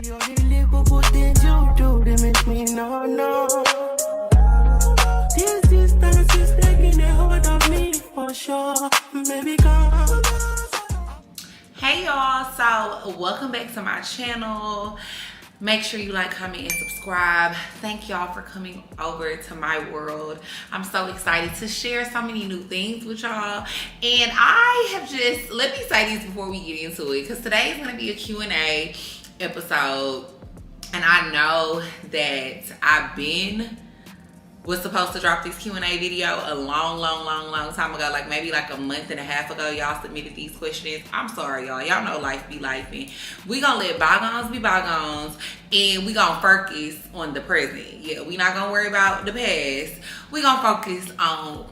You're the little things you do, they make me no. This distance is taking a hold of me for sure. Baby, come. Hey y'all, so welcome back to my channel. Make sure you like, comment, and subscribe. Thank y'all for coming over to my world. I'm so excited to share so many new things with y'all. And I have just, let me say this before we get into it, because today is going to be a Q&A episode. And I know that was supposed to drop this Q&A video a long time ago, like maybe like a month and a half ago. Y'all submitted these questions. I'm sorry, y'all. Y'all know life be lifing. We gonna let bygones be bygones, and we gonna focus on the present. Yeah, we not gonna worry about the past. We gonna focus on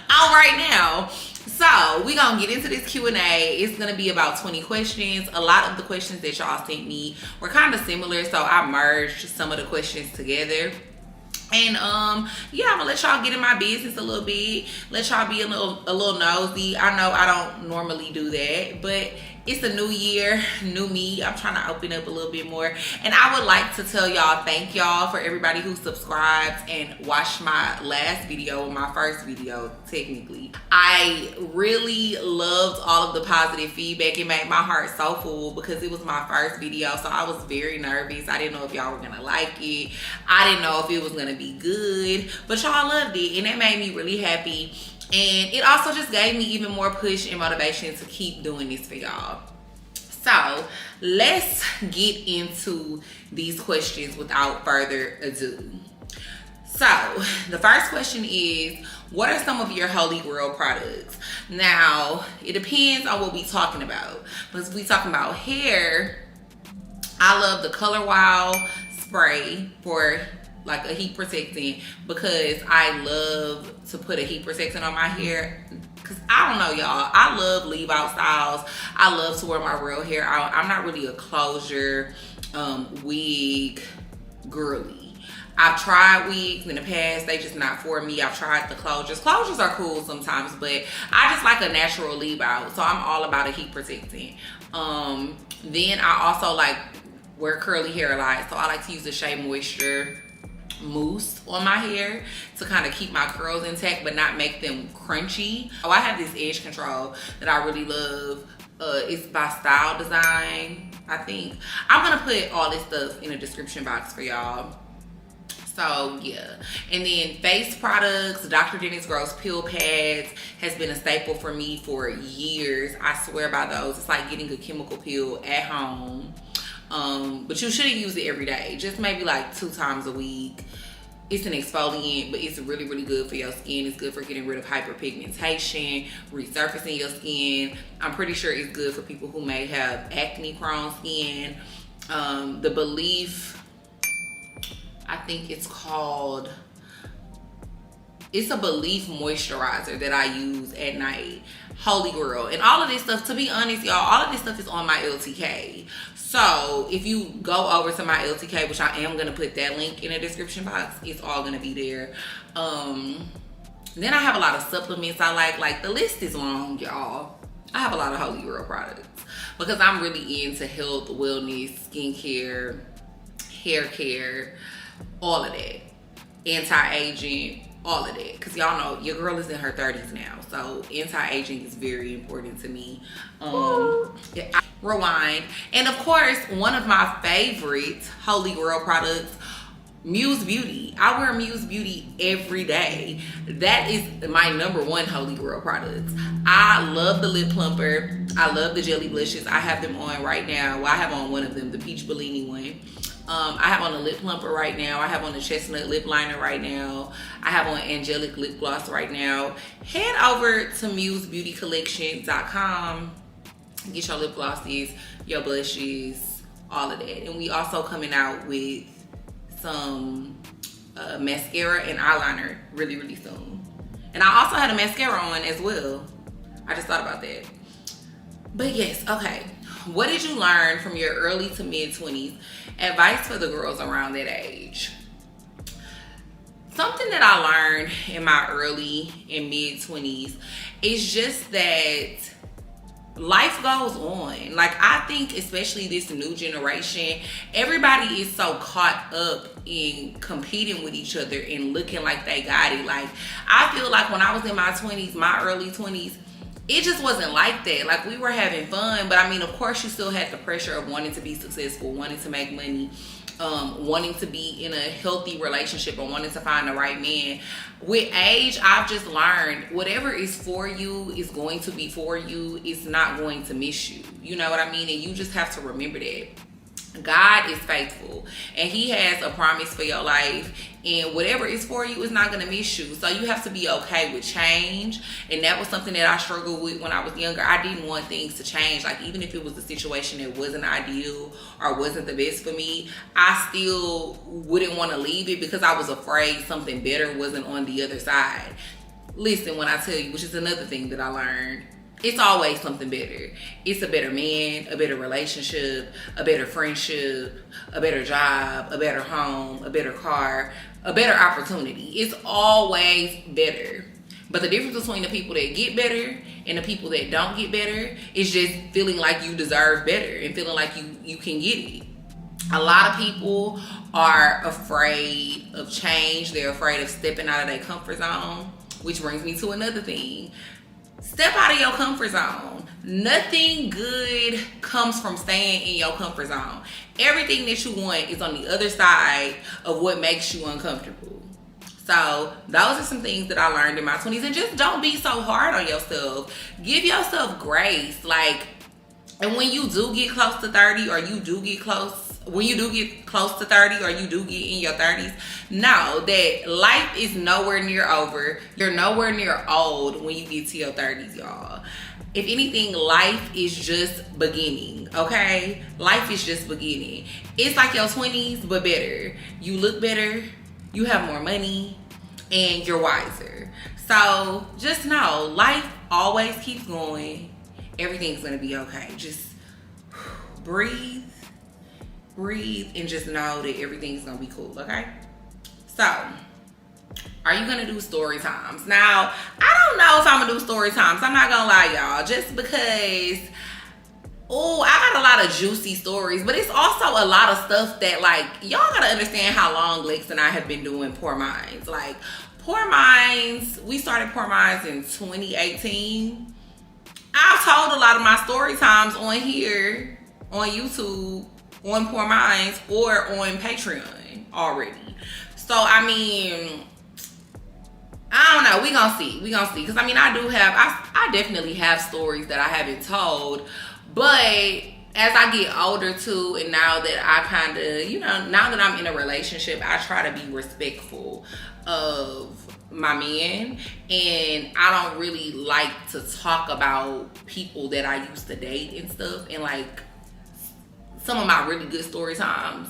on right now. So we gonna get into this Q&A. It's gonna be about 20 questions. A lot of the questions that y'all sent me were kind of similar, so I merged some of the questions together. And yeah, I'm gonna let y'all get in my business a little bit, let y'all be a little nosy. I know I don't normally do that, but it's a new year, new me. I'm trying to open up a little bit more. And I would like to tell y'all, thank y'all for everybody who subscribed and watched my last video, my first video, technically. I really loved all of the positive feedback. It made my heart so full because it was my first video, so I was very nervous. I didn't know if y'all were gonna like it. I didn't know if it was gonna be good, but y'all loved it, and that made me really happy. And it also just gave me even more push and motivation to keep doing this for y'all. So let's get into these questions without further ado. So the first question is, what are some of your holy grail products? Now, it depends on what we talking about. But if we talking about hair, I love the Color Wow spray for like a heat protectant, because I love to put a heat protectant on my hair. Cause I don't know, y'all, I love leave out styles. I love to wear my real hair out. I'm not really a closure wig girly. I've tried wigs in the past, they just not for me. I've tried the closures. Closures are cool sometimes, but I just like a natural leave out. So I'm all about a heat protectant. Then I also like wear curly hair a lot, so I like to use the Shea Moisture mousse on my hair to kind of keep my curls intact but not make them crunchy. Oh, I have this edge control that I really love. It's by Style Design, I think. I'm gonna put all this stuff in the description box for y'all. So yeah, and then face products, Dr. Dennis Gross Pill Pads has been a staple for me for years. I swear by those. It's like getting a chemical peel at home. But you shouldn't use it every day, just maybe like 2 times a week. It's an exfoliant, but it's really good for your skin. It's good for getting rid of hyperpigmentation, resurfacing your skin. I'm pretty sure it's good for people who may have acne prone skin. The Belief, I think it's a Belief moisturizer that I use at night. Holy grail. And all of this stuff, to be honest, y'all, all of this stuff is on my LTK. So if you go over to my LTK, which I am gonna put that link in the description box, it's all gonna be there. Then I have a lot of supplements I like the list is long, y'all. I have a lot of holy grail products because I'm really into health, wellness, skincare, hair care, all of that, anti-aging, all of that, because y'all know your girl is in her 30s now, so anti-aging is very important to me. Rewind. And of course, one of my favorite holy grail products, Muse Beauty. I wear Muse Beauty every day. That is my #1 holy grail product. I love the lip plumper. I love the jelly blushes. I have them on right now. Well, I have on one of them, the Peach Bellini one. I have on the lip plumper right now. I have on the chestnut lip liner right now. I have on angelic lip gloss right now. Head over to musebeautycollection.com. Get your lip glosses, your blushes, all of that. And we also coming out with some mascara and eyeliner really soon. And I also had a mascara on as well. I just thought about that. But yes, okay. What did you learn from your early to mid-20s? Advice for the girls around that age. Something that I learned in my early and mid-20s is just that life goes on. Like, I think especially this new generation, everybody is so caught up in competing with each other and looking like they got it. Like, I feel like when I was in my 20s, my early 20s, it just wasn't like that. Like, we were having fun, but I mean, of course you still had the pressure of wanting to be successful, wanting to make money, wanting to be in a healthy relationship, or wanting to find the right man. With age, I've just learned whatever is for you is going to be for you. It's not going to miss you. You know what I mean? And you just have to remember that God is faithful, and he has a promise for your life, and whatever is for you is not going to miss you. So you have to be okay with change. And that was something that I struggled with when I was younger. I didn't want things to change. Like, even if it was a situation that wasn't ideal or wasn't the best for me, I still wouldn't want to leave it because I was afraid something better wasn't on the other side. Listen, when I tell you, which is another thing that I learned, it's always something better. It's a better man, a better relationship, a better friendship, a better job, a better home, a better car, a better opportunity. It's always better. But the difference between the people that get better and the people that don't get better is just feeling like you deserve better and feeling like you can get it. A lot of people are afraid of change. They're afraid of stepping out of their comfort zone, which brings me to another thing. Step out of your comfort zone. Nothing good comes from staying in your comfort zone. Everything that you want is on the other side of what makes you uncomfortable. So those are some things that I learned in my 20s. And just don't be so hard on yourself. Give yourself grace. Like, and when you do get close to 30, or you do get close, when you do get close to 30, or you do get in your 30s, know that life is nowhere near over. You're nowhere near old when you get to your 30s, y'all. If anything, life is just beginning, okay? Life is just beginning. It's like your 20s, but better. You look better, you have more money, and you're wiser. So just know, life always keeps going. Everything's gonna be okay. Just breathe, and just know that everything's gonna be cool, okay? So, are you gonna do story times? Now, I don't know if I'm gonna do story times. I'm not gonna lie, y'all. Just because, I got a lot of juicy stories, but it's also a lot of stuff that, like, y'all gotta understand how long Lex and I have been doing Poor Minds. Like, Poor Minds, we started Poor Minds in 2018. I've told a lot of my story times on here, on YouTube, on Poor Minds, or on Patreon already. So, I mean, I don't know. We gonna see. Because, I mean, I definitely have stories that I haven't told. But as I get older, too, and now that I kind of, now that I'm in a relationship, I try to be respectful of my man. And I don't really like to talk about people that I used to date and stuff. And, like, some of my really good story times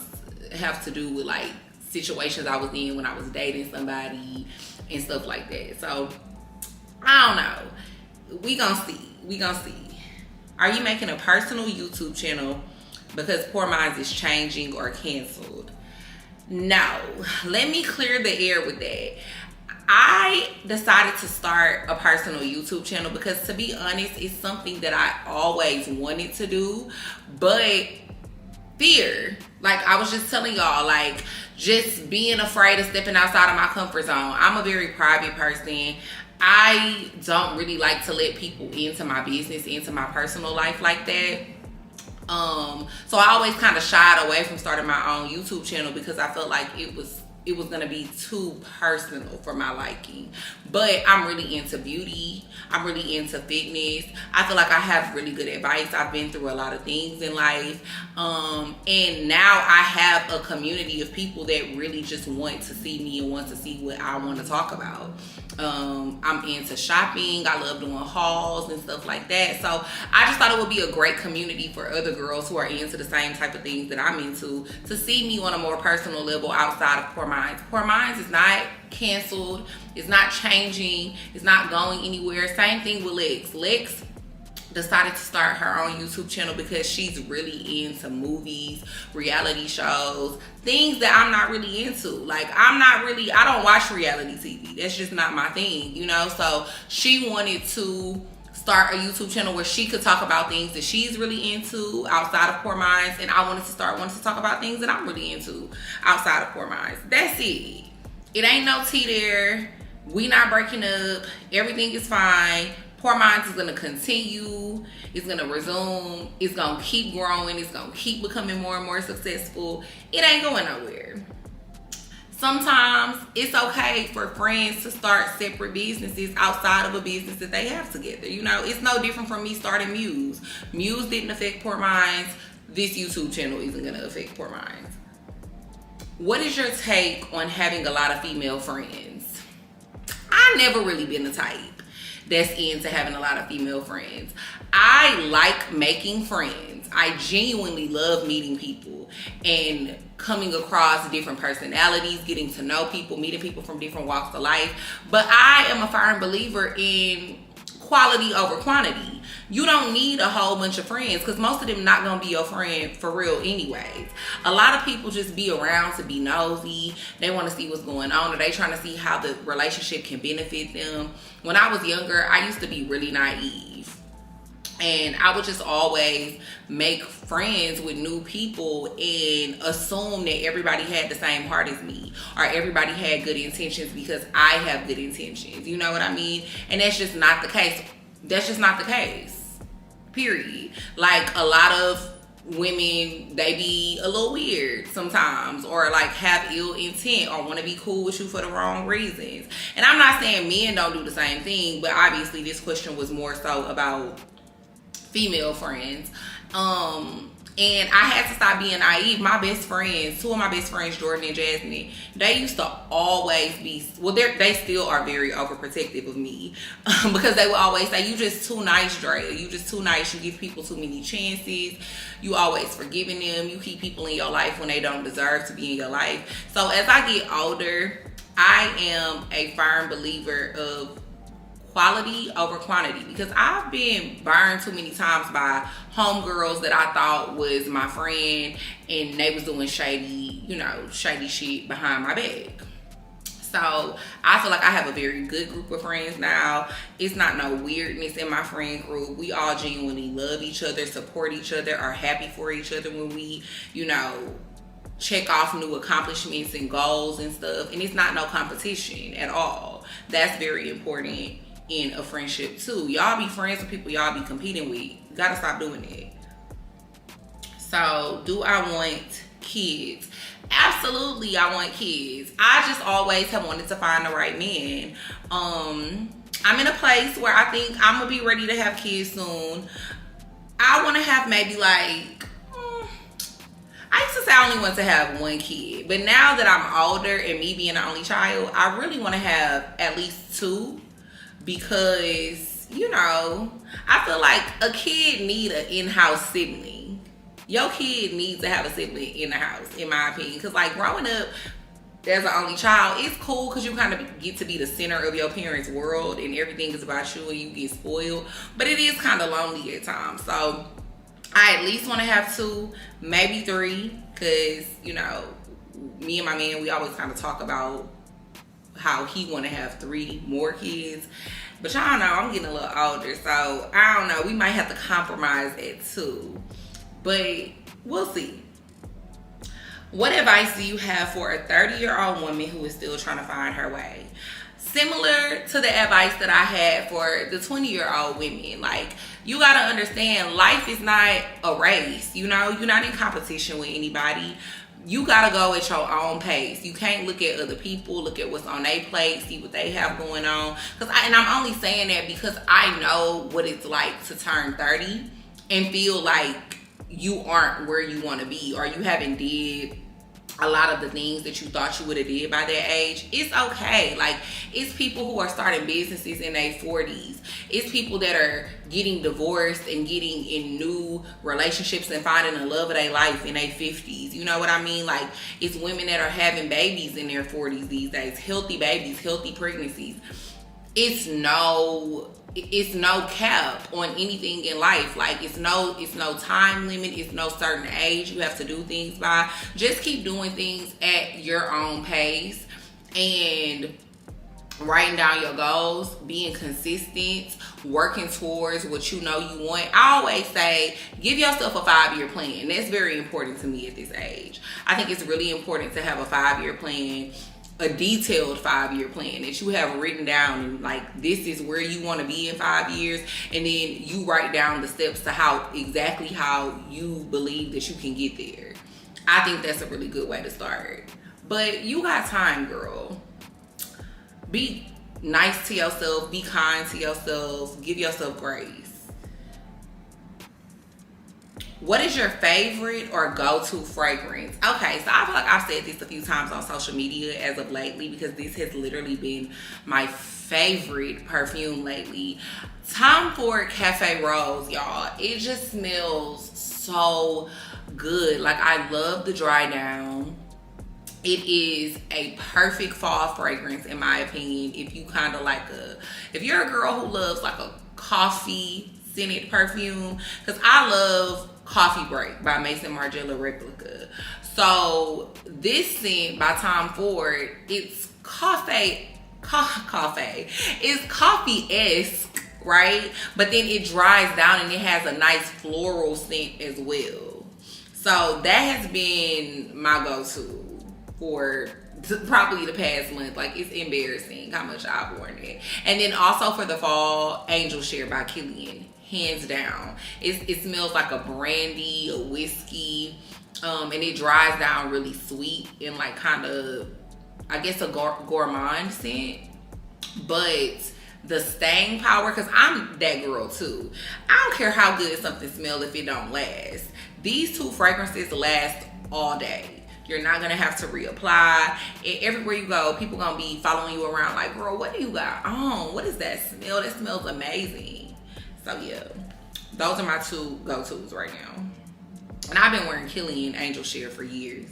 have to do with, like, situations I was in when I was dating somebody and stuff like that. So, I don't know. We gonna see. Are you making a personal YouTube channel because Poor Minds is changing or canceled? No. Let me clear the air with that. I decided to start a personal YouTube channel because, to be honest, it's something that I always wanted to do, but fear. Like, I was just telling y'all, like, just being afraid of stepping outside of my comfort zone. I'm a very private person. I don't really like to let people into my business, into my personal life like that. So I always kind of shied away from starting my own YouTube channel because I felt like it was gonna be too personal for my liking. But I'm really into beauty. I'm really into fitness. I feel like I have really good advice. I've been through a lot of things in life. And now I have a community of people that really just want to see me and want to see what I want to talk about. I'm into shopping. I love doing hauls and stuff like that. So I just thought it would be a great community for other girls who are into the same type of things that I'm into to see me on a more personal level outside of Poor Minds. Poor Minds is not canceled. It's not changing. It's not going anywhere. Same thing with Lex. Lex decided to start her own YouTube channel because she's really into movies, reality shows, things that I'm not really into. Like, I don't watch reality TV. That's just not my thing, So she wanted to start a YouTube channel where she could talk about things that she's really into outside of Poor Minds, and I wanted to talk about things that I'm really into outside of Poor Minds. That's it. It ain't no tea there. We not breaking up. Everything is fine. Poor Minds is gonna continue. It's gonna resume. It's gonna keep growing. It's gonna keep becoming more and more successful. It ain't going nowhere. Sometimes it's okay for friends to start separate businesses outside of a business that they have together. You know, it's no different from me starting Muse. Muse didn't affect Poor Minds. This YouTube channel isn't gonna affect Poor Minds. What is your take on having a lot of female friends? I never really been the type that's into having a lot of female friends. I like making friends. I genuinely love meeting people and coming across different personalities, getting to know people, meeting people from different walks of life. But I am a firm believer in quality over quantity. You don't need a whole bunch of friends because most of them not gonna be your friend for real anyways. A lot of people just be around to be nosy. They want to see what's going on, or they trying to see how the relationship can benefit them. When I was younger, I used to be really naive, and I would just always make friends with new people and assume that everybody had the same heart as me, or everybody had good intentions because I have good intentions. You know what I mean? And that's just not the case. That's just not the case. Period. Like, a lot of women, they be a little weird sometimes, or like have ill intent, or want to be cool with you for the wrong reasons. And I'm not saying men don't do the same thing, but obviously this question was more so about female friends. And I had to stop being naive. My best friends, two of my best friends, Jordan and Jasmine, they used to always be, well, they still are very overprotective of me, because they would always say, you just too nice, Drea. You just too nice. You give people too many chances. You always forgiving them. You keep people in your life when they don't deserve to be in your life. So as I get older, I am a firm believer of quality over quantity, because I've been burned too many times by homegirls that I thought was my friend, and they was doing shady shit behind my back. So I feel like I have a very good group of friends now. It's not no weirdness in my friend group. We all genuinely love each other, support each other, are happy for each other when we, check off new accomplishments and goals and stuff. And it's not no competition at all. That's very important in a friendship too. Y'all be friends with people y'all be competing with. You gotta stop doing that. So, do I want kids? Absolutely, I want kids. I just always have wanted to find the right man. I'm in a place where I think I'm gonna be ready to have kids soon. I want to have maybe like, I used to say I only want to have one kid, but now that I'm older and me being the only child, I really want to have at least two, because I feel like a kid need an in-house sibling. Your kid needs to have a sibling in the house, in my opinion, because like growing up as an only child, it's cool because you kind of get to be the center of your parents' world and everything is about you and you get spoiled, but it is kind of lonely at times. So I at least want to have two, maybe three, because me and my man, we always kind of talk about how he want to have 3 more kids, but y'all know I'm getting a little older, so I don't know, we might have to compromise at 2, but we'll see. What advice do you have for a 30-year-old woman who is still trying to find her way? Similar to the advice that I had for the 20-year-old women. Like, you gotta understand, life is not a race. You're not in competition with anybody. You gotta go at your own pace. You can't look at other people, look at what's on their plate, see what they have going on. And I'm only saying that because I know what it's like to turn 30 and feel like you aren't where you want to be, or you haven't did a lot of the things that you thought you would have did by that age. It's okay. Like, it's people who are starting businesses in their 40s. It's people that are getting divorced and getting in new relationships and finding the love of their life in their 50s. You know what I mean? Like, it's women that are having babies in their 40s these days. Healthy babies, healthy pregnancies. It's no cap on anything in life. Like, it's no time limit. It's no certain age you have to do things by. Just keep doing things at your own pace. And writing down your goals, being consistent, working towards what you know you want. I always say, give yourself a 5-year plan. That's very important to me at this age. I think it's really important to have a 5-year plan, a detailed 5-year plan that you have written down, and like, this is where you want to be in 5 years, and then you write down the steps to how you believe that you can get there. I think that's a really good way to start. But you got time, girl. Be nice to yourself, be kind to yourself, give yourself grace. What is your favorite or go-to fragrance? Okay, so I feel like I've said this a few times on social media as of lately, because this has literally been my favorite perfume lately. Tom Ford Cafe Rose, y'all. It just smells so good. Like, I love the dry down. It is a perfect fall fragrance, in my opinion. If you kind of like if you're a girl who loves like a coffee scented perfume, because I love Coffee Break by Maison Margiela Replica. So this scent by Tom Ford, it's it's coffee-esque, right? But then it dries down and it has a nice floral scent as well. So that has been my go-to for probably the past month. Like, it's embarrassing how much I've worn it. And then also for the fall, Angel Share by Killian, hands down. It smells like a brandy, a whiskey, and it dries down really sweet and like kind of, I guess, a gourmand scent. But the staying power, because I'm that girl too. I don't care how good something smells if it don't last. These two fragrances last all day. You're not gonna have to reapply. And everywhere you go, people gonna be following you around like, girl, what do you got on? What is that smell? That smells amazing. So yeah, those are my two go-tos right now. And I've been wearing Killian Angel Share for years.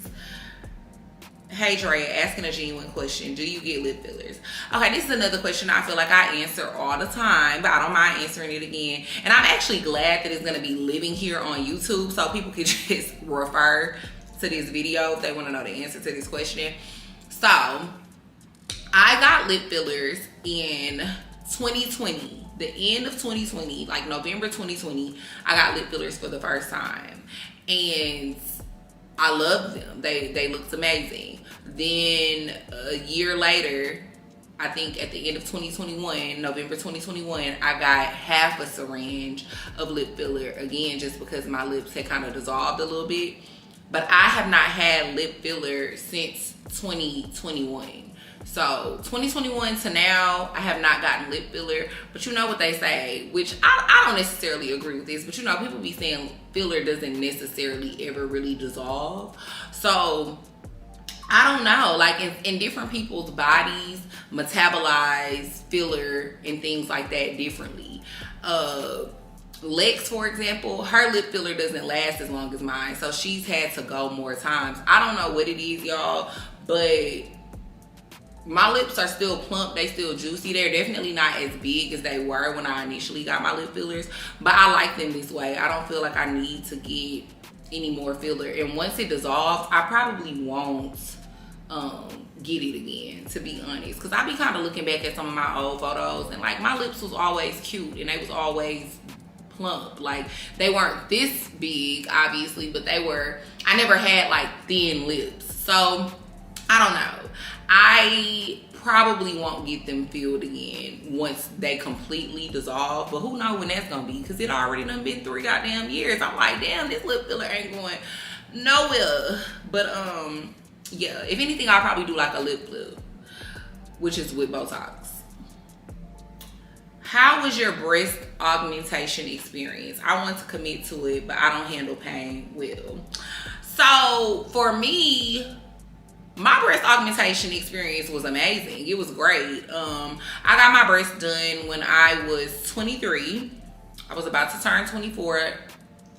Hey Drea, asking a genuine question. Do you get lip fillers? Okay, this is another question I feel like I answer all the time, but I don't mind answering it again. And I'm actually glad that it's gonna be living here on YouTube, so people can just refer to this video if they want to know the answer to this question. So I got lip fillers in 2020, the end of 2020, like November 2020. I got lip fillers for the first time, and I loved them. They looked amazing. Then a year later, I think at the end of 2021, November 2021, I got half a syringe of lip filler, again just because my lips had kind of dissolved a little bit. But I have not had lip filler since 2021. So 2021 to now, I have not gotten lip filler. But you know what they say, which I don't necessarily agree with this, but you know, people be saying filler doesn't necessarily ever really dissolve. So I don't know, like in different people's bodies metabolize filler and things like that differently. Lex, for example, her lip filler doesn't last as long as mine, so she's had to go more times. I don't know what it is, y'all, but my lips are still plump. They still juicy. They're definitely not as big as they were when I initially got my lip fillers, but I like them this way. I don't feel like I need to get any more filler, and once it dissolves, I probably won't get it again, to be honest, because I be kind of looking back at some of my old photos, and like, my lips was always cute and they was always plump. Like, they weren't this big obviously, but they were, I never had like thin lips. So I don't know, I probably won't get them filled again once they completely dissolve, but who knows when that's gonna be, because it already done been 3 goddamn years. I'm like, damn, this lip filler ain't going nowhere. But yeah, if anything, I'll probably do like a lip flip, which is with Botox. How was your breast augmentation experience? I want to commit to it, but I don't handle pain well. So for me, my breast augmentation experience was amazing. It was great. I got my breasts done when I was 23. I was about to turn 24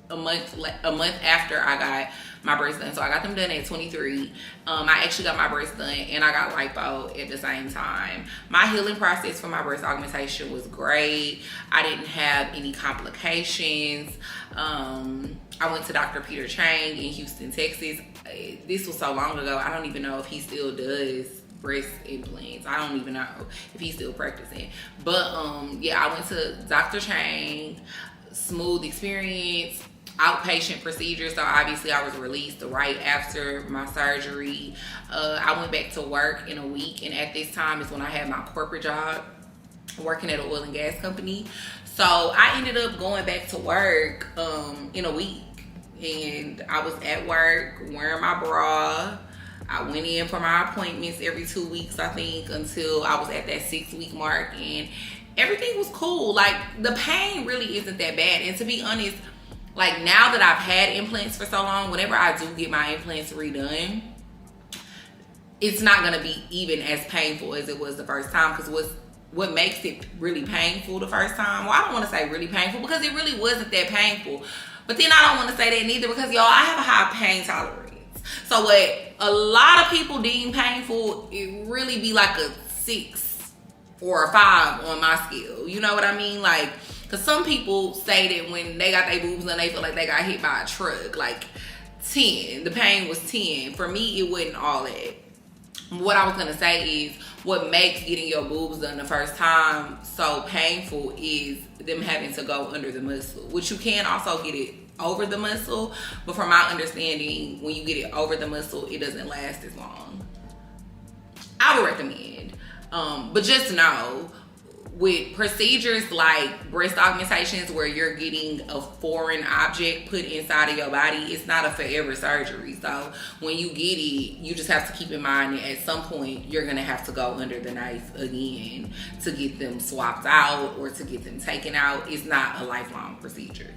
a month after I got my breasts done. So I got them done at 23. I actually got my breasts done and I got lipo at the same time. My healing process for my breast augmentation was great. I didn't have any complications. I went to Dr. Peter Chang in Houston, Texas. This was so long ago, I don't even know if he still does breast implants. I don't even know if he's still practicing. But yeah, I went to Dr. Chang, smooth experience, outpatient procedure. So obviously I was released right after my surgery. I went back to work in a week, and at this time is when I had my corporate job working at an oil and gas company. So I ended up going back to work in a week, and I was at work wearing my bra. I went in for my appointments every 2 weeks, I think, until I was at that 6-week mark, and everything was cool. Like, the pain really isn't that bad. And to be honest, like, now that I've had implants for so long, whenever I do get my implants redone, it's not gonna be even as painful as it was the first time. Because what makes it really painful the first time, well, I don't want to say really painful, because it really wasn't that painful. But then I don't want to say that neither, because y'all, I have a high pain tolerance. So what a lot of people deem painful, it really be like a 6 or a 5 on my scale. You know what I mean? Like, because some people say that when they got their boobs done, they feel like they got hit by a truck. Like 10, the pain was 10. For me, it wasn't all that. What I was gonna say is, what makes getting your boobs done the first time so painful is them having to go under the muscle, which you can also get it over the muscle, but from my understanding, when you get it over the muscle, it doesn't last as long. I would recommend, but just know, with procedures like breast augmentations, where you're getting a foreign object put inside of your body, it's not a forever surgery. So when you get it, you just have to keep in mind that at some point you're gonna have to go under the knife again to get them swapped out or to get them taken out. It's not a lifelong procedure.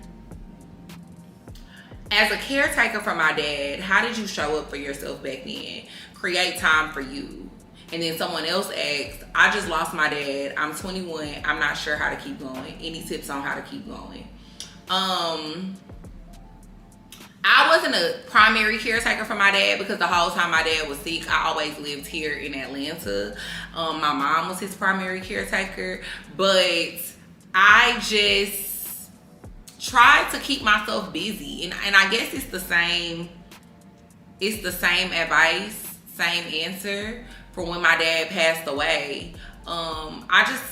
As a caretaker for my dad, how did you show up for yourself back then? Create time for you. And then someone else asked, I just lost my dad. I'm 21. I'm not sure how to keep going. Any tips on how to keep going? I wasn't a primary caretaker for my dad, because the whole time my dad was sick, I always lived here in Atlanta. My mom was his primary caretaker, but I just tried to keep myself busy. And I guess it's the same advice, same answer for when my dad passed away. I just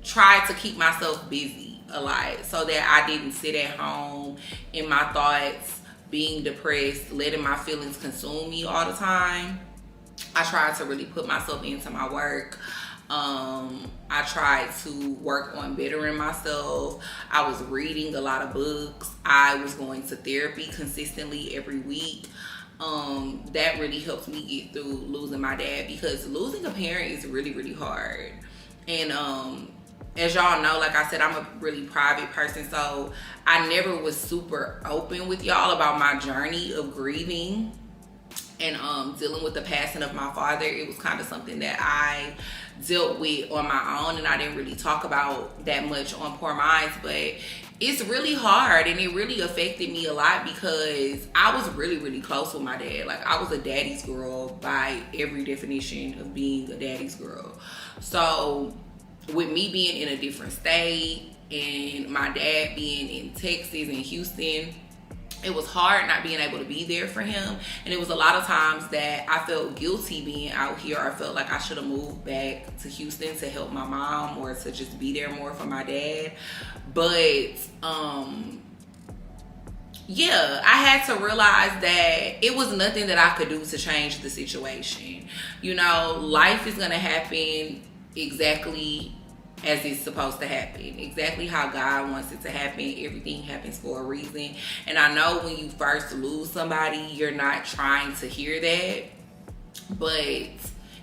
tried to keep myself busy a lot, so that I didn't sit at home in my thoughts, being depressed, letting my feelings consume me all the time. I tried to really put myself into my work. I tried to work on bettering myself. I was reading a lot of books. I was going to therapy consistently every week. That really helped me get through losing my dad, because losing a parent is really, really hard. And as y'all know, like I said, I'm a really private person, so I never was super open with y'all about my journey of grieving and dealing with the passing of my father. It was kind of something that I dealt with on my own, and I didn't really talk about that much on Poor Minds. But it's really hard, and it really affected me a lot, because I was really, really close with my dad. Like, I was a daddy's girl by every definition of being a daddy's girl. So with me being in a different state and my dad being in Texas and Houston, it was hard not being able to be there for him. And it was a lot of times that I felt guilty being out here. I felt like I should have moved back to Houston to help my mom, or to just be there more for my dad. But yeah, I had to realize that it was nothing that I could do to change the situation. You know, life is gonna happen exactly as it's supposed to happen, exactly how God wants it to happen. Everything happens for a reason. And I know when you first lose somebody, you're not trying to hear that, but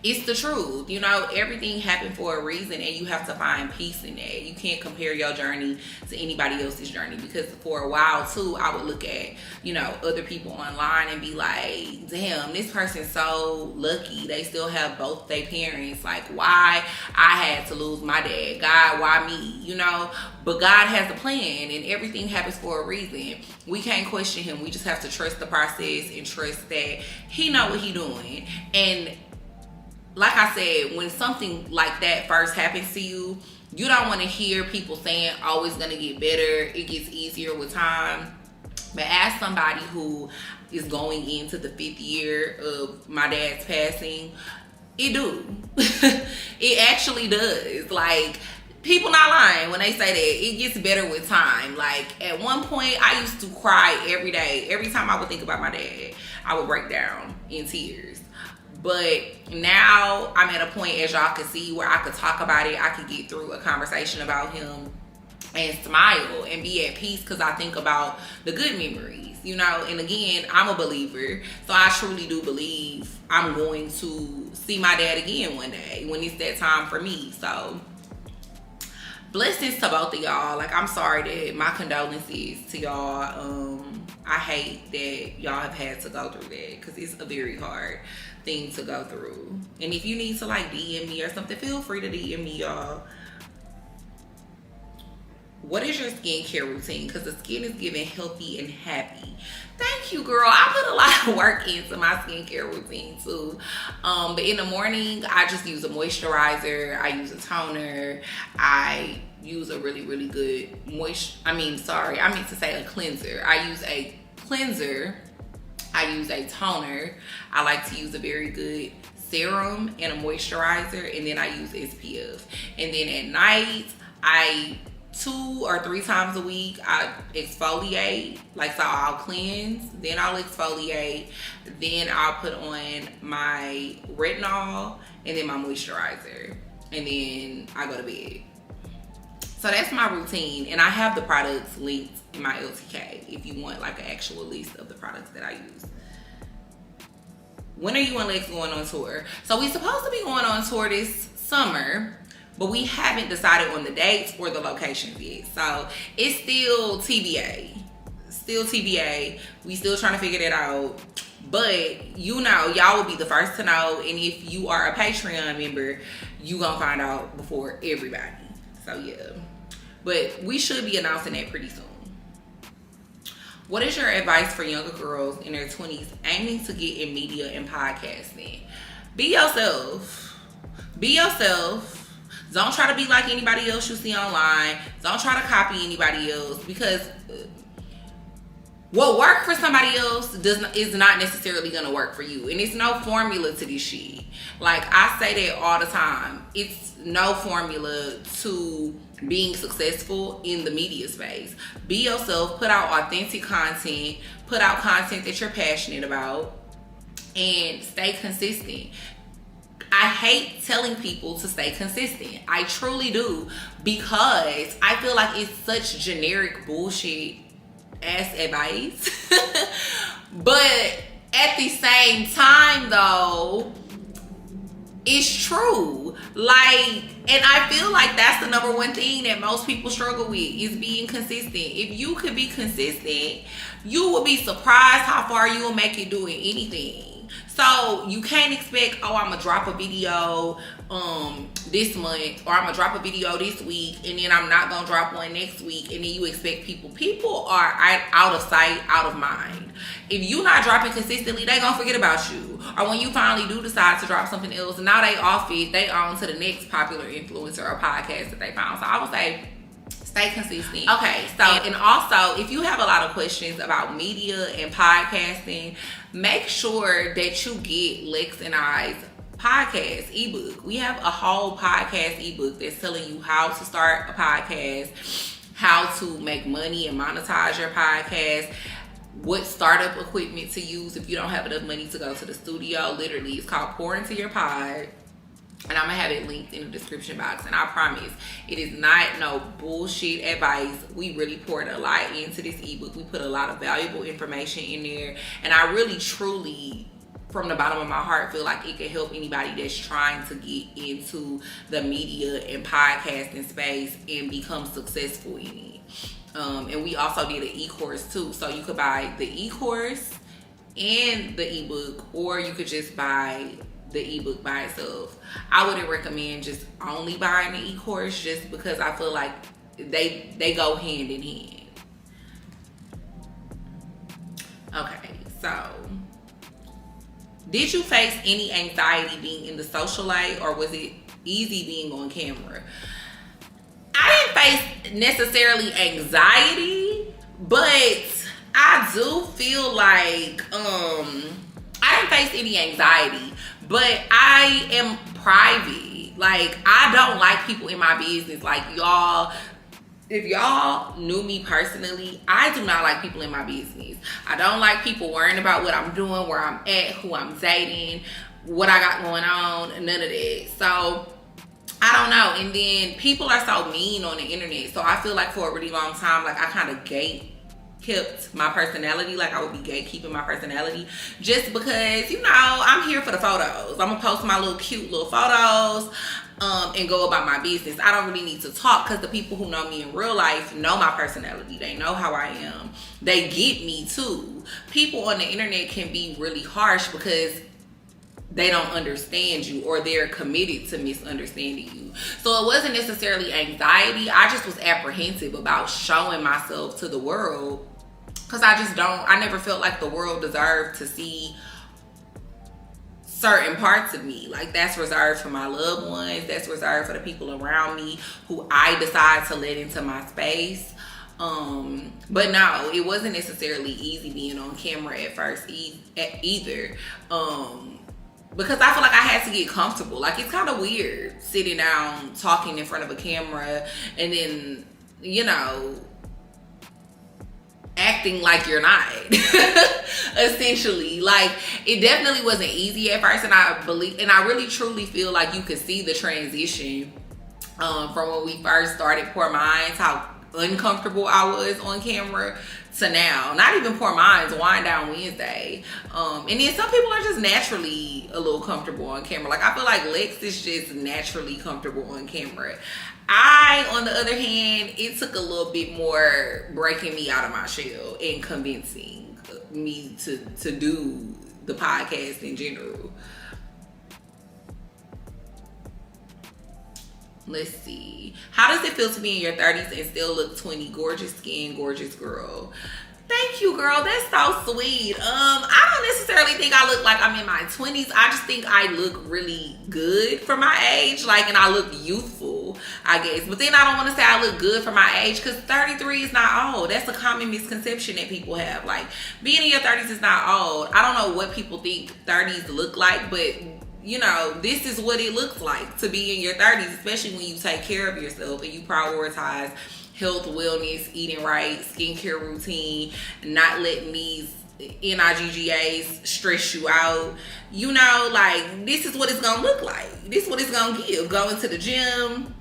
it's the truth. You know, everything happened for a reason, and you have to find peace in that. You can't compare your journey to anybody else's journey, because for a while too, I would look at, you know, other people online and be like, damn, this person's so lucky. They still have both their parents. Like, why I had to lose my dad? God, why me? You know, but God has a plan, and everything happens for a reason. We can't question him. We just have to trust the process and trust that he know what he doing. And like I said, when something like that first happens to you, you don't want to hear people saying, oh, it's going to get better, it gets easier with time. But as somebody who is going into the 5th year of my dad's passing, It do. It actually does. Like, people not lying when they say that. It gets better with time. Like, at one point, I used to cry every day. Every time I would think about my dad, I would break down in tears. But now I'm at a point, as y'all can see, where I could talk about it. I could get through a conversation about him and smile and be at peace, because I think about the good memories, you know. And again, I'm a believer, so I truly do believe I'm going to see my dad again one day when it's that time for me. So blessings to both of y'all. Like, I'm sorry that, my condolences to y'all. I hate that y'all have had to go through that, because it's a very hard thing to go through. And if you need to like DM me or something, feel free to DM me, y'all. What is your skincare routine? Because the skin is giving healthy and happy. Thank you, girl. I put a lot of work into my skincare routine too. But in the morning, I just use a moisturizer. I use a toner. I use a really, really good I meant to say a cleanser. I use a cleanser. I use a toner. I like to use a very good serum and a moisturizer. And then I use SPF. And then at night, 2 or 3 times a week, I exfoliate. Like, so I'll cleanse, then I'll exfoliate, then I'll put on my retinol, and then my moisturizer, and then I go to bed. So that's my routine, and I have the products linked in my LTK if you want like an actual list of the products that I use. When are you and Lex going on tour? So we're supposed to be going on tour this summer, but we haven't decided on the dates or the locations yet. So it's still TBA. Still TBA. We still trying to figure that out. But you know, y'all will be the first to know. And if you are a Patreon member, you gonna find out before everybody. So yeah. But we should be announcing that pretty soon. What is your advice for younger girls in their 20s aiming to get in media and podcasting? Be yourself. Be yourself. Don't try to be like anybody else you see online. Don't try to copy anybody else, because what worked for somebody else is not necessarily gonna work for you. And it's no formula to this shit. Like, I say that all the time. It's no formula to being successful in the media space. Be yourself. Put out authentic content. Put out content that you're passionate about. And stay consistent. I hate telling people to stay consistent. I truly do, because I feel like it's such generic bullshit ass advice. But at the same time though, it's true. Like, and I feel like that's the number one thing that most people struggle with, is being consistent. If you could be consistent, you will be surprised how far you will make it doing anything. So you can't expect, oh, I'm gonna drop a video this month, or I'm gonna drop a video this week, and then I'm not gonna drop one next week, and then you expect people are out of sight, out of mind. If you're not dropping consistently, they gonna forget about you. Or when you finally do decide to drop something else, now they off it, they on to the next popular influencer or podcast that they found. So I would say, stay consistent. Okay, so, and also, if you have a lot of questions about media and podcasting, make sure that you get Lex and I's podcast ebook. We have a whole podcast ebook that's telling you how to start a podcast, how to make money and monetize your podcast, what startup equipment to use if you don't have enough money to go to the studio. Literally, it's called Pour Into Your Pod. And I'm gonna have it linked in the description box. And I promise, it is not no bullshit advice. We really poured a lot into this ebook. We put a lot of valuable information in there. And I really, truly, from the bottom of my heart, feel like it can help anybody that's trying to get into the media and podcasting space and become successful in it. And we also did an e-course too. So you could buy the e-course and the ebook, or you could just buy the ebook by itself. I wouldn't recommend just only buying the e-course, just because I feel like they go hand in hand. Okay, so did you face any anxiety being in the social light, or was it easy being on camera? I didn't face necessarily anxiety, but I do feel like I didn't face any anxiety, but I am private. Like, I don't like people in my business. Like, y'all, if y'all knew me personally, I do not like people in my business. I don't like people worrying about what I'm doing, where I'm at, who I'm dating, what I got going on, none of that. So I don't know. And then people are so mean on the internet. So I feel like for a really long time, like I kind of kept my personality. Like I would be gatekeeping my personality just because, you know, I'm here for the photos. I'm gonna post my little cute little photos and go about my business. I don't really need to talk because the people who know me in real life know my personality. They know how I am. They get me too. People on the internet can be really harsh because they don't understand you, or they're committed to misunderstanding you. So it wasn't necessarily anxiety. I just was apprehensive about showing myself to the world because I never felt like the world deserved to see certain parts of me. Like, that's reserved for my loved ones. That's reserved for the people around me who I decide to let into my space. But no, it wasn't necessarily easy being on camera at first either. Because I feel like I had to get comfortable. Like, it's kind of weird sitting down talking in front of a camera and then, you know, acting like you're not. Essentially. Like, it definitely wasn't easy at first, and I really truly feel like you could see the transition from when we first started Poor Minds, how uncomfortable I was on camera, to now. Not even Poor Minds, Wind Down Wednesday. And then some people are just naturally a little comfortable on camera. Like, I feel like Lex is just naturally comfortable on camera. I, on the other hand, it took a little bit more breaking me out of my shell and convincing me to do the podcast in general. Let's see. How does it feel to be in your 30s and still look 20? Gorgeous skin, gorgeous girl. Thank you, girl. That's so sweet. I don't necessarily think I look like I'm in my 20s. I just think I look really good for my age. Like, and I look youthful, I guess. But then I don't want to say I look good for my age because 33 is not old. That's a common misconception that people have. Like, being in your 30s is not old. I don't know what people think 30s look like, but you know, this is what it looks like to be in your 30s, especially when you take care of yourself and you prioritize health, wellness, eating right, skincare routine, not letting these NIGGAs stress you out. You know, like, this is what it's gonna look like. This is what it's gonna give. Going to the gym,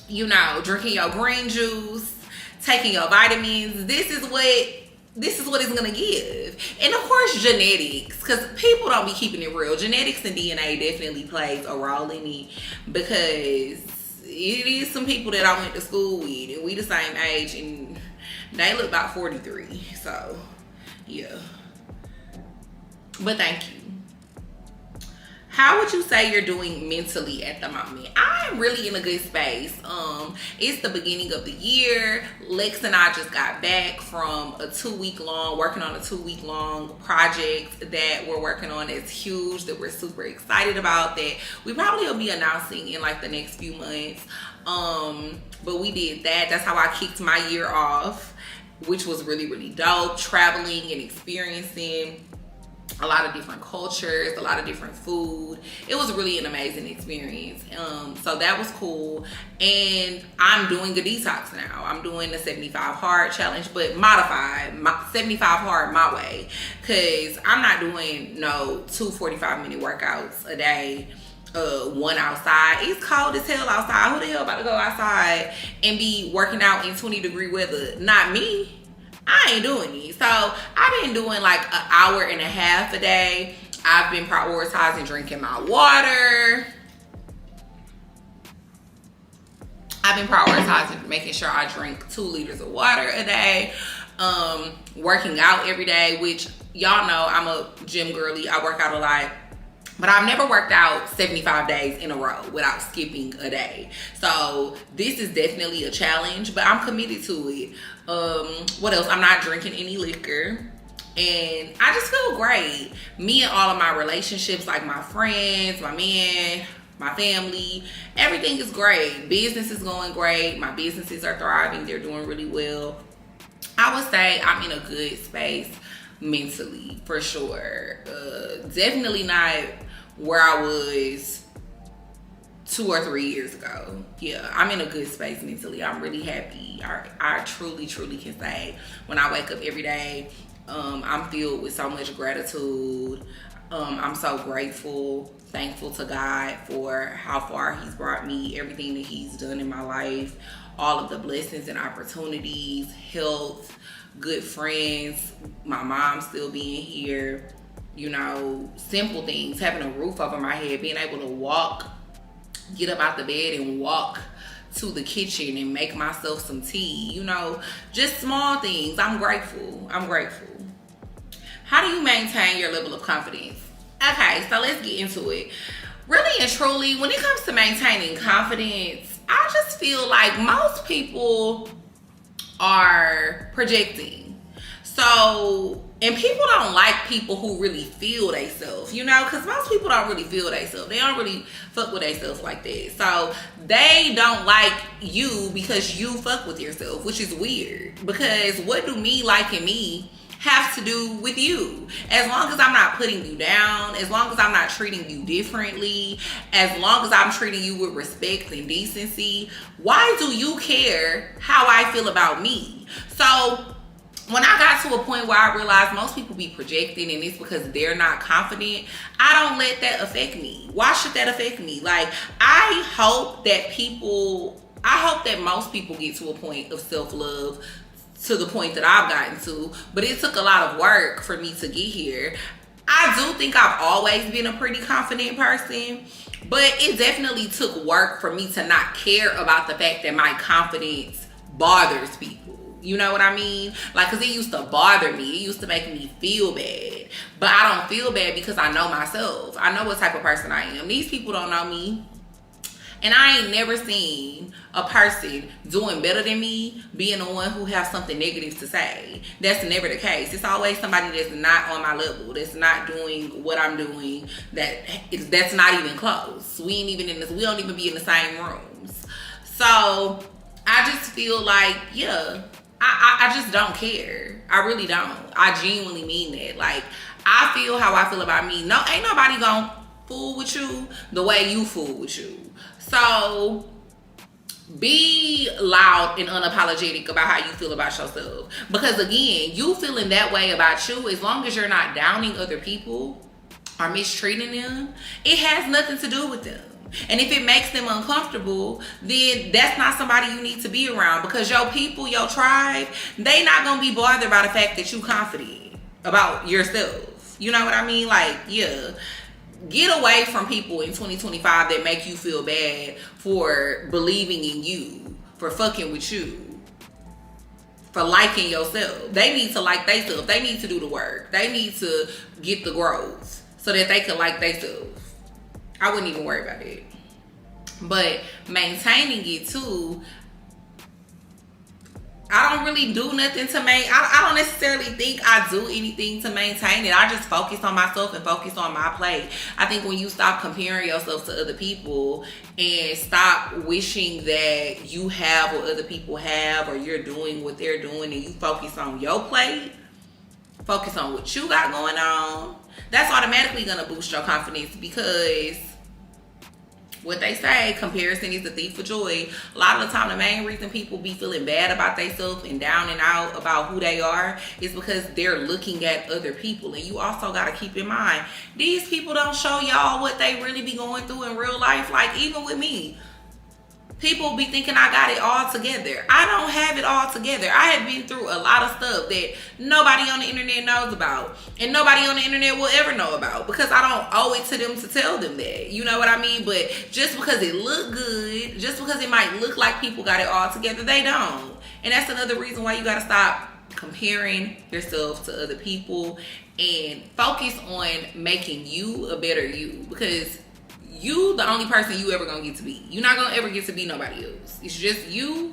you know, drinking your green juice, taking your vitamins. This is what it's gonna give. And of course, genetics, because people don't be keeping it real. Genetics and DNA definitely plays a role in it, because it is some people that I went to school with and we the same age and they look about 43. So yeah, but thank you. How would you say you're doing mentally at the moment? I'm really in a good space. It's the beginning of the year. Lex and I just got back from working on a 2-week long project that we're working on. It's huge, that we're super excited about, that we probably will be announcing in like the next few months. But we did that. That's how I kicked my year off, which was really, really dope. Traveling and experiencing a lot of different cultures, a lot of different food. It was really an amazing experience. So that was cool. And I'm doing a detox now. I'm doing the 75 hard challenge, but modified, 75 hard my way. Cause I'm not doing no 2 45-minute workouts a day. One outside. It's cold as hell outside. Who the hell about to go outside and be working out in 20-degree weather? Not me. I ain't doing it. So I've been doing like an hour and a half a day. I've been prioritizing drinking my water. I've been prioritizing making sure I drink 2 liters of water a day. Working out every day, which y'all know I'm a gym girly. I work out a lot. But I've never worked out 75 days in a row without skipping a day. So this is definitely a challenge, but I'm committed to it. What else? I'm not drinking any liquor. And I just feel great. Me and all of my relationships, like my friends, my man, my family, everything is great. Business is going great. My businesses are thriving. They're doing really well. I would say I'm in a good space. mentally, for sure. Definitely not where I was 2 or 3 years ago. Yeah, I'm in a good space mentally. I'm really happy. I truly can say when I wake up every day, I'm filled with so much gratitude. I'm so grateful, thankful to God for how far he's brought me, everything that he's done in my life, all of the blessings and opportunities, health, good friends, my mom still being here, you know, simple things, having a roof over my head, being able to walk, get up out the bed and walk to the kitchen and make myself some tea, you know, just small things. I'm grateful. How do you maintain your level of confidence? Okay, so let's get into it. Really and truly, when it comes to maintaining confidence, I just feel like most people are projecting. So, and people don't like people who really feel themselves, you know, because most people don't really feel themselves. They don't really fuck with themselves like that. So they don't like you because you fuck with yourself, which is weird. Because what do me liking me have to do with you? As long as I'm not putting you down, as long as I'm not treating you differently, as long as I'm treating you with respect and decency, why do you care how I feel about me? So when I got to a point where I realized most people be projecting and it's because they're not confident, I don't let that affect me. Why should that affect me? Like, I hope that most people get to a point of self-love to the point that I've gotten to, but it took a lot of work for me to get here. I do think I've always been a pretty confident person, but it definitely took work for me to not care about the fact that my confidence bothers people. You know what I mean? Like, because it used to bother me. It used to make me feel bad. But I don't feel bad because I know myself. I know what type of person I am. These people don't know me. And I ain't never seen a person doing better than me being the one who has something negative to say. That's never the case. It's always somebody that's not on my level, that's not doing what I'm doing, that's not even close. We don't even be in the same rooms. So I just feel like, yeah, I just don't care. I really don't. I genuinely mean that. Like, I feel how I feel about me. No, ain't nobody gonna fool with you the way you fool with you. So be loud and unapologetic about how you feel about yourself. Because again, you feeling that way about you, as long as you're not downing other people or mistreating them, it has nothing to do with them. And if it makes them uncomfortable, then that's not somebody you need to be around, because your people, your tribe, they not gonna be bothered by the fact that you confident about yourself. You know what I mean? Like, yeah. Get away from people in 2025 that make you feel bad for believing in you, for fucking with you, for liking yourself. They need to like themselves. They need to do the work. They need to get the growth so that they can like themselves. I wouldn't even worry about it. But maintaining it too, I don't really do nothing to I don't necessarily think I do anything to maintain it. I just focus on myself and focus on my plate. I think when you stop comparing yourself to other people and stop wishing that you have what other people have, or you're doing what they're doing, and you focus on your plate, focus on what you got going on, that's automatically going to boost your confidence, because what they say, comparison is the thief of joy. A lot of the time, the main reason people be feeling bad about themselves and down and out about who they are is because they're looking at other people. And you also got to keep in mind, these people don't show y'all what they really be going through in real life. Like, even with me, people be thinking I got it all together. I don't have it all together. I have been through a lot of stuff that nobody on the internet knows about, and nobody on the internet will ever know about, because I don't owe it to them to tell them that. You know what I mean? But just because it look good, just because it might look like people got it all together, they don't. And that's another reason why you got to stop comparing yourself to other people and focus on making you a better you, because you the only person you ever gonna get to be. You're not gonna ever get to be nobody else. It's just you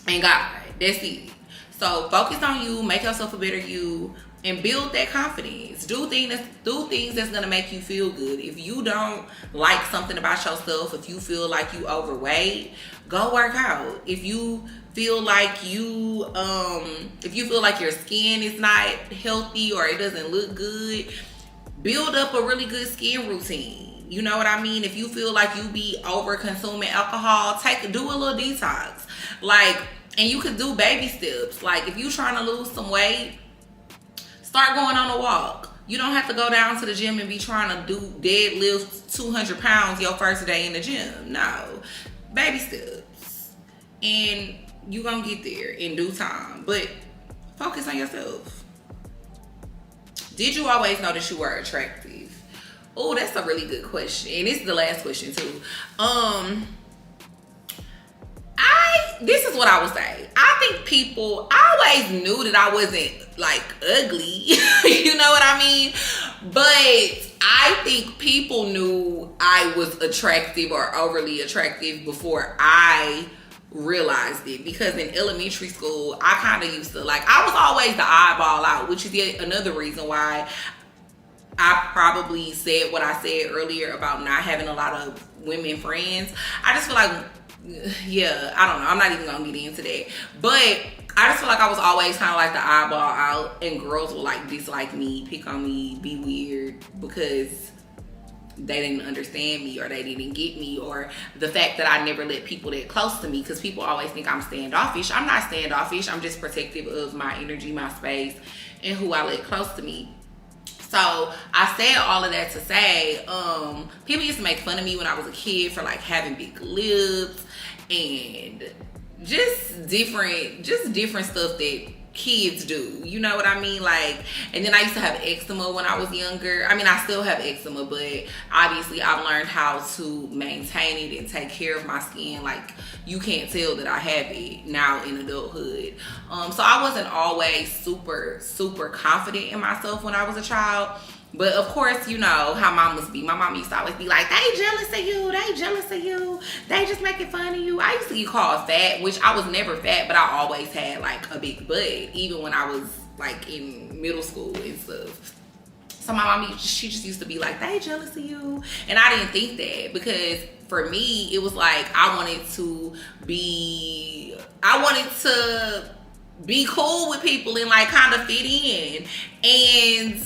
and God. That's it. So focus on you, make yourself a better you, and build that confidence. Do things that's gonna make you feel good. If you don't like something about yourself, if you feel like you overweight, go work out. If you feel like if you feel like your skin is not healthy or it doesn't look good, build up a really good skin routine. You know what I mean? If you feel like you be over consuming alcohol, do a little detox. Like, and you could do baby steps. Like, if you trying to lose some weight, start going on a walk. You don't have to go down to the gym and be trying to do deadlifts 200 pounds your first day in the gym. No, baby steps. And you gonna get there in due time. But focus on yourself. Did you always know that you were attractive? Oh, that's a really good question. And this is the last question too. This is what I would say. I think I always knew that I wasn't like ugly. You know what I mean? But I think people knew I was attractive or overly attractive before I realized it, because in elementary school I kind of used to, like, I was always the oddball out, which is yet another reason why I probably said what I said earlier about not having a lot of women friends. I just feel like, yeah, I don't know, I'm not even gonna get into that, but I just feel like I was always kind of like the eyeball out, and girls would like dislike me, pick on me, be weird because they didn't understand me or they didn't get me, or the fact that I never let people that close to me, because people always think I'm standoffish. I'm not standoffish. I'm just protective of my energy, my space, and who I let close to me. So I said all of that to say, people used to make fun of me when I was a kid for like having big lips and just different stuff that kids do, you know what I mean? Like, and then I used to have eczema when I was younger. I mean, I still have eczema, but obviously I've learned how to maintain it and take care of my skin. Like, you can't tell that I have it now in adulthood. So I wasn't always super confident in myself when I was a child. But of course, you know how mamas be. My mom used to always be like, they jealous of you, they just making fun of you. I used to get called fat, which I was never fat, but I always had like a big butt, even when I was like in middle school and stuff. So my mom, she just used to be like, they jealous of you. And I didn't think that, because for me, it was like I wanted to be cool with people and like kind of fit in, and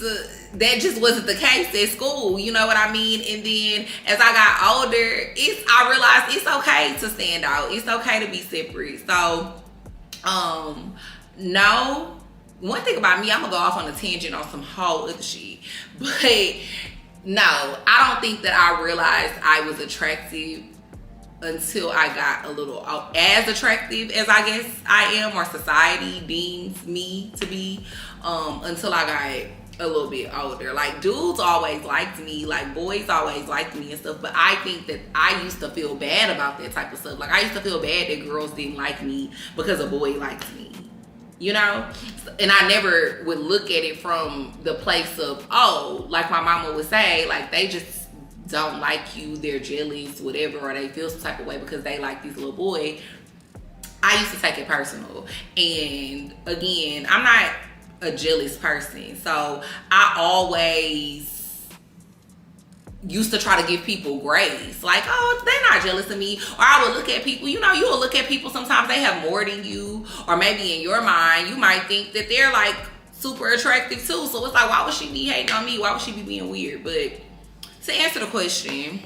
that just wasn't the case at school, you know what I mean? And then as I got older, I realized it's okay to stand out, it's okay to be separate. So no, one thing about me, I'm gonna go off on a tangent on some whole other shit, but no, I don't think that I realized I was attractive until I got a little as attractive as I guess I am, or society deems me to be, until I got a little bit older. Like, dudes always liked me, like boys always liked me and stuff, but I think that I used to feel bad about that type of stuff. Like, I used to feel bad that girls didn't like me because a boy liked me, you know? And I never would look at it from the place of, oh, like my mama would say, like, they just don't like you, they're jealous, whatever, or they feel some type of way because they like this little boy. I used to take it personal. And again, I'm not a jealous person, so I always used to try to give people grace, like, oh, they're not jealous of me. Or I would look at people, you know, you will look at people, sometimes they have more than you, or maybe in your mind you might think that they're like super attractive too, so it's like, why would she be hating on me, why would she be being weird? But to answer the question,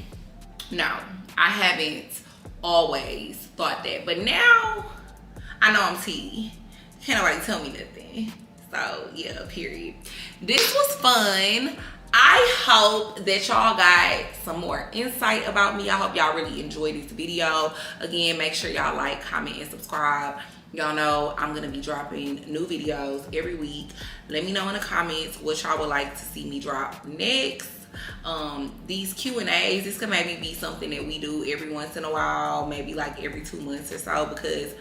no, I haven't always thought that, but now I know I'm T. Can't nobody tell me nothing. So yeah, period. This was fun. I hope that y'all got some more insight about me. I hope y'all really enjoyed this video. Again, make sure y'all like, comment, and subscribe. Y'all know I'm gonna be dropping new videos every week. Let me know in the comments what y'all would like to see me drop next. These Q&As, this could maybe be something that we do every once in a while, maybe like every 2 months or so, because,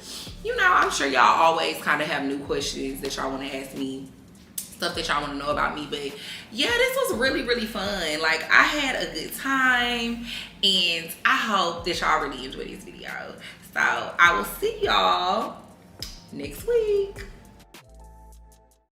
you know, I'm sure y'all always kind of have new questions that y'all want to ask me, stuff that y'all want to know about me. But yeah, this was really fun. Like, I had a good time, and I hope that y'all really enjoyed this video. So I will see y'all next week.